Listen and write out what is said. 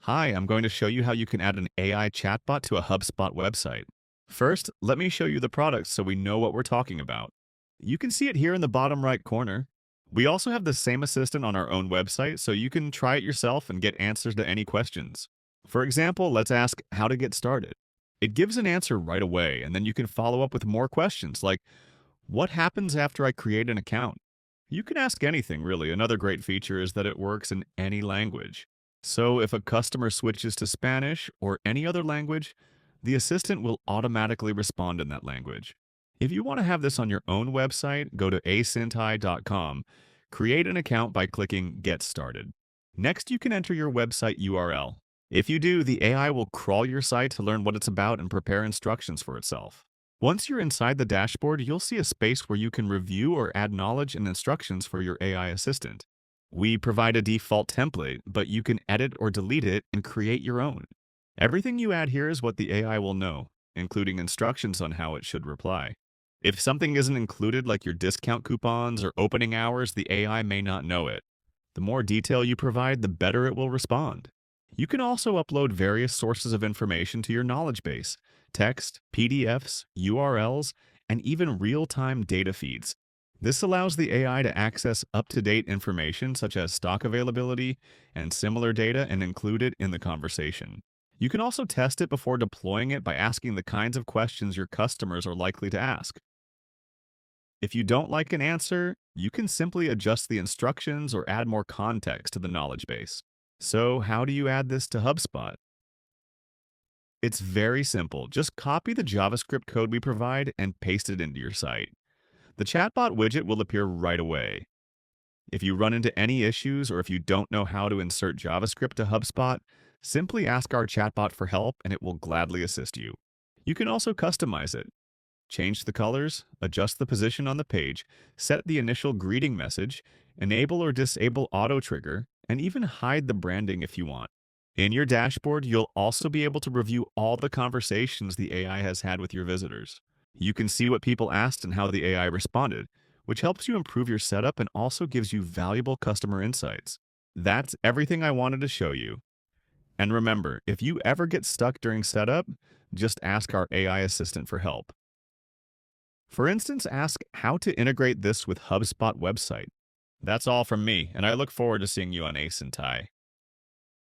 Hi, I'm going to show you how you can add an AI chatbot to a HubSpot website. First, let me show you the product so we know what we're talking about. You can see it here in the bottom right corner. We also have the same assistant on our own website, so you can try it yourself and get answers to any questions. For example, let's ask how to get started. It gives an answer right away, and then you can follow up with more questions like, what happens after I create an account? You can ask anything, really. Another great feature is that it works in any language. So if a customer switches to Spanish or any other language, the assistant will automatically respond in that language. If you want to have this on your own website, go to acintai.com, create an account by clicking Get Started. Next, you can enter your website URL. If you do, the AI will crawl your site to learn what it's about and prepare instructions for itself. Once you're inside the dashboard, you'll see a space where you can review or add knowledge and instructions for your AI assistant. We provide a default template, but you can edit or delete it and create your own. Everything you add here is what the AI will know, including instructions on how it should reply. If something isn't included, like your discount coupons or opening hours, the AI may not know it. The more detail you provide, the better it will respond. You can also upload various sources of information to your knowledge base: text, PDFs, URLs, and even real-time data feeds. This allows the AI to access up-to-date information such as stock availability and similar data and include it in the conversation. You can also test it before deploying it by asking the kinds of questions your customers are likely to ask. If you don't like an answer, you can simply adjust the instructions or add more context to the knowledge base. So, how do you add this to HubSpot? It's very simple. Just copy the JavaScript code we provide and paste it into your site. The chatbot widget will appear right away. If you run into any issues or if you don't know how to insert JavaScript to HubSpot, simply ask our chatbot for help and it will gladly assist you. You can also customize it. Change the colors, adjust the position on the page, set the initial greeting message, enable or disable auto trigger, and even hide the branding if you want. In your dashboard, you'll also be able to review all the conversations the AI has had with your visitors. You can see what people asked and how the AI responded, which helps you improve your setup and also gives you valuable customer insights. That's everything I wanted to show you. And remember, if you ever get stuck during setup, just ask our AI assistant for help. For instance, ask how to integrate this with HubSpot website. That's all from me, and I look forward to seeing you on Ace and Tie.